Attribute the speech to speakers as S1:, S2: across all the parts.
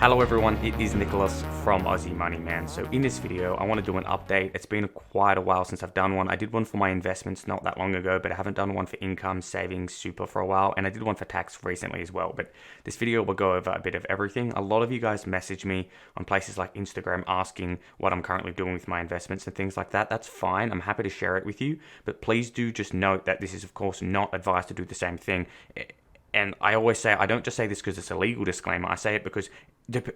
S1: Hello everyone, it is Nicholas from Aussie MONEYMAN. So in this video, I want to do an update. It's been quite a while since I've done one. I did one for my investments not that long ago, but I haven't done one for income, savings, super for a while, and I did one for tax recently as well. But this video will go over a bit of everything. A lot of you guys message me on places like Instagram asking what I'm currently doing with my investments and things like that. That's fine. I'm happy to share it with you, but please do just note that this is of course not advice to do the same thing. And I always say, I don't just say this because it's a legal disclaimer. I say it because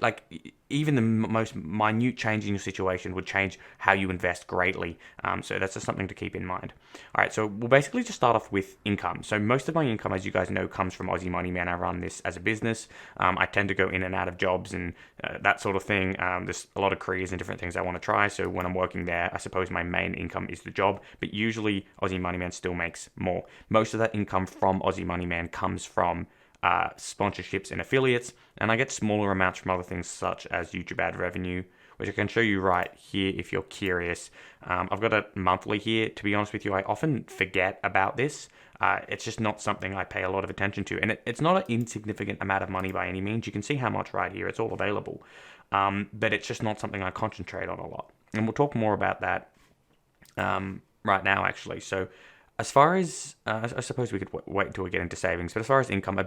S1: like even the most minute change in your situation would change how you invest greatly. So that's just something to keep in mind. All right, so we'll basically just start off with income. So most of my income, as you guys know, comes from Aussie MONEYMAN. I run this as a business. I tend to go in and out of jobs and that sort of thing. There's a lot of careers and different things I want to try. So when I'm working there, I suppose my main income is the job, but usually Aussie MONEYMAN still makes more. Most of that income from Aussie MONEYMAN comes from sponsorships and affiliates, and I get smaller amounts from other things such as YouTube ad revenue, which I can show you right here if you're curious. I've got a monthly here. To be honest with you, I often forget about this. It's just not something I pay a lot of attention to, and it's not an insignificant amount of money by any means. You can see how much right here. It's all available, but it's just not something I concentrate on a lot, and we'll talk more about that right now actually. So as far as, I suppose we could wait until we get into savings, but as far as income,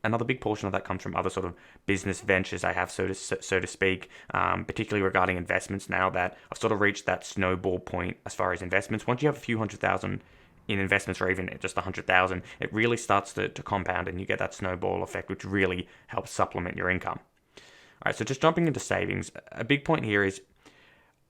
S1: another big portion of that comes from other sort of business ventures I have, so to speak, particularly regarding investments now that I've sort of reached that snowball point as far as investments. Once you have a few $100,000 in investments or even just 100,000, it really starts to compound and you get that snowball effect, which really helps supplement your income. All right, so just jumping into savings, a big point here is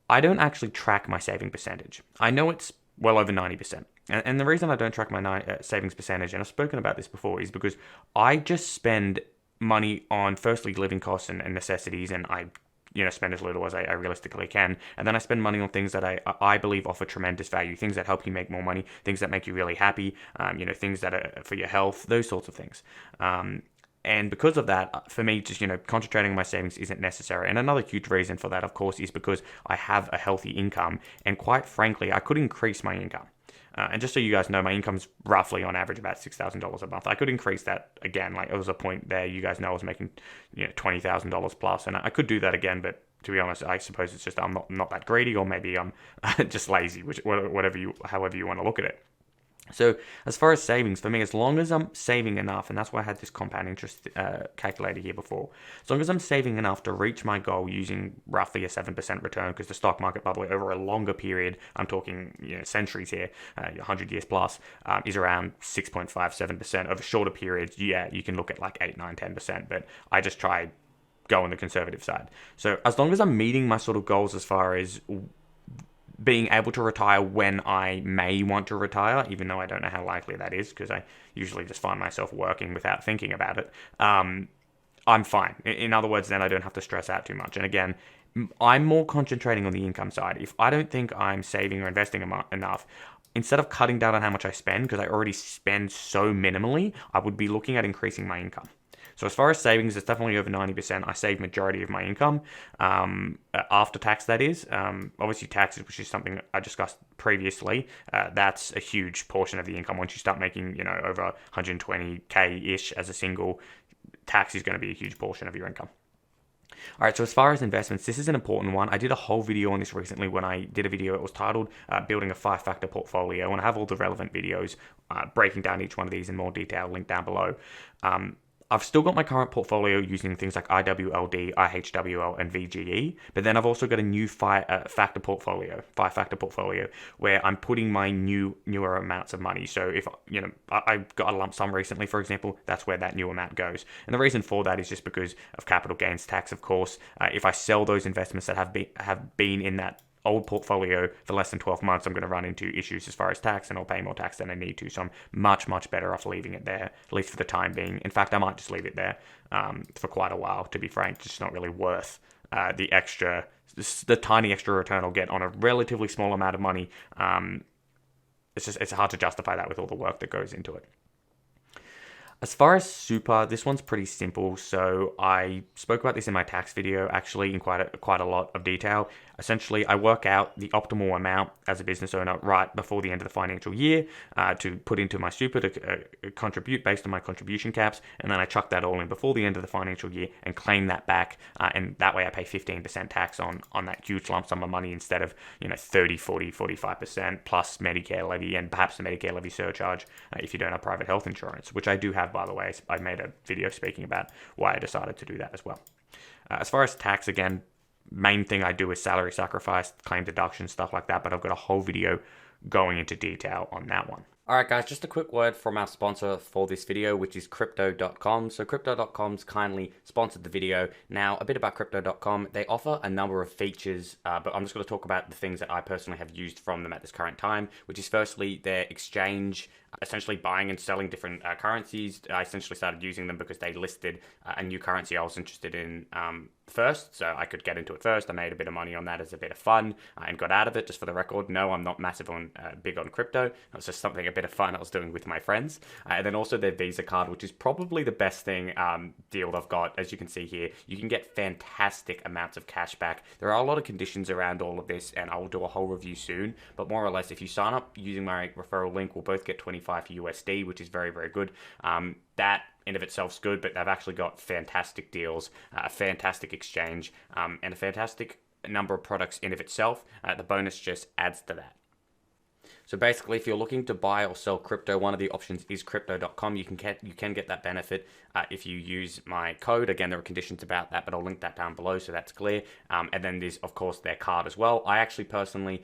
S1: I don't actually track my saving percentage. I know it's well over 90%. And the reason I don't track my savings percentage, and I've spoken about this before, is because I just spend money on, firstly, living costs and necessities, and I spend as little as I realistically can. And then I spend money on things that I believe offer tremendous value, things that help you make more money, things that make you really happy, things that are for your health, those sorts of things. And because of that, for me, just, concentrating on my savings isn't necessary. And another huge reason for that, of course, is because I have a healthy income. And quite frankly, I could increase my income. And just so you guys know, my income's roughly on average about $6,000 a month. I could increase that again. Like, there was a point there, you guys know I was making $20,000 plus. And I could do that again, but to be honest, I suppose it's just I'm not that greedy, or maybe I'm just lazy, however you want to look at it. So as far as savings, for me, as long as I'm saving enough, and that's why I had this compound interest calculator here before, as long as I'm saving enough to reach my goal using roughly a 7% return, because the stock market, by the way, over a longer period, I'm talking centuries here, 100 years plus, is around 6.57%. Over shorter periods, you can look at like 8, 9, 10%, but I just try go on the conservative side. So as long as I'm meeting my sort of goals as far as being able to retire when I may want to retire, even though I don't know how likely that is, because I usually just find myself working without thinking about it, I'm fine. In other words, then I don't have to stress out too much. And again, I'm more concentrating on the income side. If I don't think I'm saving or investing enough, instead of cutting down on how much I spend, because I already spend so minimally, I would be looking at increasing my income. So as far as savings, it's definitely over 90%. I save majority of my income, after tax, that is. Obviously taxes, which is something I discussed previously, that's a huge portion of the income. Once you start making, over 120K-ish as a single, tax is going to be a huge portion of your income. All right, so as far as investments, this is an important one. I did a whole video on this recently when I did a video. It was titled Building a 5-Factor Portfolio, and I have all the relevant videos breaking down each one of these in more detail, linked down below. I've still got my current portfolio using things like IWLD, IHWL, and VGE, but then I've also got a new 5-factor portfolio, where I'm putting my newer amounts of money. So if I got a lump sum recently, for example, that's where that new amount goes. And the reason for that is just because of capital gains tax, of course. If I sell those investments that have been in that old portfolio for less than 12 months, I'm going to run into issues as far as tax, and I'll pay more tax than I need to. So I'm much better off leaving it there, at least for the time being. In fact, I might just leave it there for quite a while, to be frank. It's just not really worth the tiny extra return I'll get on a relatively small amount of money. It's hard to justify that with all the work that goes into it. As far as super, this one's pretty simple. So I spoke about this in my tax video, actually, in quite a lot of detail. Essentially, I work out the optimal amount as a business owner right before the end of the financial year to put into my super to contribute based on my contribution caps, and then I chuck that all in before the end of the financial year and claim that back, and that way I pay 15% tax on that huge lump sum of money instead of 30, 40, 45% plus Medicare levy and perhaps the Medicare levy surcharge if you don't have private health insurance, which I do have, by the way. I made a video speaking about why I decided to do that as well. As far as tax, again, main thing I do is salary sacrifice, claim deduction, stuff like that, but I've got a whole video going into detail on that one. Alright guys, just a quick word from our sponsor for this video, which is Crypto.com. So Crypto.com's kindly sponsored the video. Now, a bit about Crypto.com. They offer a number of features, but I'm just going to talk about the things that I personally have used from them at this current time, which is firstly their exchange, essentially buying and selling different currencies. I essentially started using them because they listed a new currency I was interested in first, so I could get into it first. I made a bit of money on that as a bit of fun and got out of it. Just for the record, no, I'm not massive on big on crypto. It was just something, a bit of fun I was doing with my friends. And then also their Visa card, which is probably the best thing deal I've got. As you can see here, you can get fantastic amounts of cash back. There are a lot of conditions around all of this, and I will do a whole review soon. But more or less, if you sign up using my referral link, we'll both get 25 USD, which is very, very good. That in of itself is good, but they've actually got fantastic deals, a fantastic exchange, and a fantastic number of products in of itself. The bonus just adds to that. So basically, if you're looking to buy or sell crypto, one of the options is Crypto.com. You can get that benefit if you use my code. Again, there are conditions about that, but I'll link that down below so that's clear. And then there's, of course, their card as well. I actually personally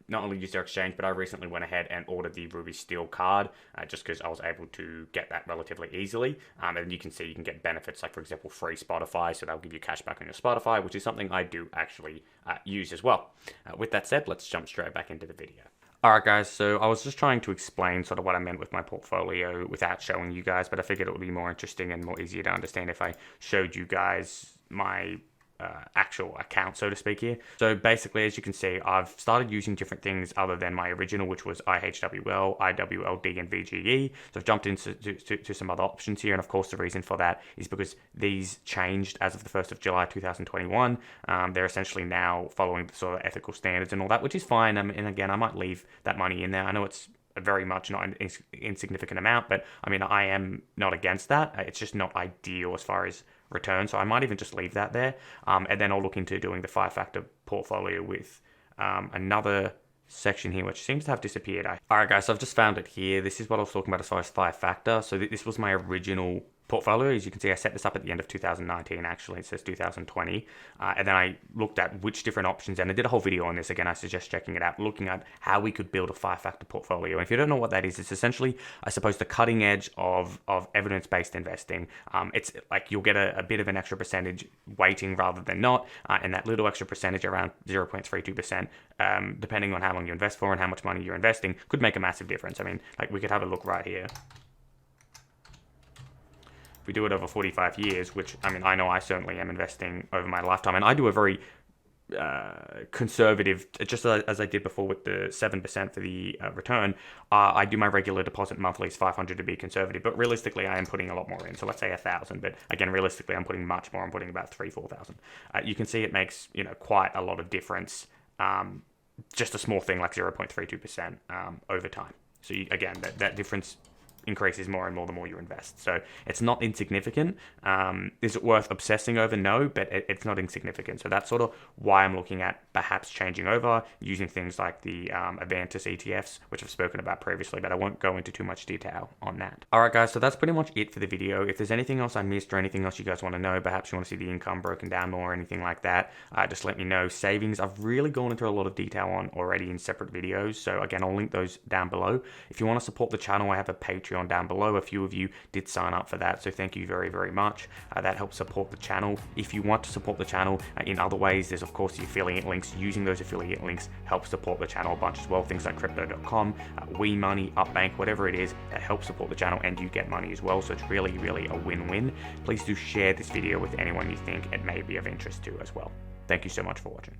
S1: not only use their exchange, but I recently went ahead and ordered the Ruby Steel card just because I was able to get that relatively easily. And you can see you can get benefits like, for example, free Spotify. So they'll give you cash back on your Spotify, which is something I do actually use as well. With that said, let's jump straight back into the video. Alright guys, so I was just trying to explain sort of what I meant with my portfolio without showing you guys, but I figured it would be more interesting and more easier to understand if I showed you guys my actual account, so to speak here. So basically, as you can see, I've started using different things other than my original, which was IHWL, IWLD, and VGE. So I've jumped into some other options here, and of course the reason for that is because these changed as of the 1st of July 2021. They're essentially now following the sort of ethical standards and all that, which is fine. And again, I might leave that money in there. I know it's very much not an insignificant amount, but I mean, I am not against that. It's just not ideal as far as return, so I might even just leave that there, and then I'll look into doing the 5-factor portfolio with another section here, which seems to have disappeared. Alright guys, so I've just found it here. This is what I was talking about as far as 5-factor. So this was my original portfolio. As you can see, I set this up at the end of 2019, actually. It says 2020. And then I looked at which different options, and I did a whole video on this. Again, I suggest checking it out, looking at how we could build a 5-factor portfolio. And if you don't know what that is, it's essentially, I suppose, the cutting edge of evidence-based investing. It's like you'll get a bit of an extra percentage weighting rather than not, and that little extra percentage, around 0.32%, depending on how long you invest for and how much money you're investing, could make a massive difference. I mean, like, we could have a look right here. If we do it over 45 years, which, I mean, I know I certainly am investing over my lifetime, and I do a very conservative, just as I did before with the 7% for the return, I do my regular deposit monthly is 500 to be conservative, but realistically I am putting a lot more in, so let's say 1,000, but again, realistically I'm putting much more. I'm putting about 4,000. You can see it makes, quite a lot of difference, just a small thing like 0.32% over time. So again, that difference increases more and more the more you invest. So it's not insignificant. Is it worth obsessing over? No, but it's not insignificant. So that's sort of why I'm looking at perhaps changing over, using things like the Avantis ETFs, which I've spoken about previously, but I won't go into too much detail on that. Alright guys, so that's pretty much it for the video. If there's anything else I missed or anything else you guys want to know, perhaps you want to see the income broken down more or anything like that, just let me know. Savings, I've really gone into a lot of detail on already in separate videos. So again, I'll link those down below. If you want to support the channel, I have a Patreon down below. A few of you did sign up for that, so thank you very, very much. That helps support the channel. If you want to support the channel in other ways, there's of course the affiliate links. Using those affiliate links helps support the channel a bunch as well. Things like Crypto.com, WeMoney, Upbank, whatever it is, that helps support the channel, and you get money as well. So it's really, really a win-win. Please do share this video with anyone you think it may be of interest to as well. Thank you so much for watching.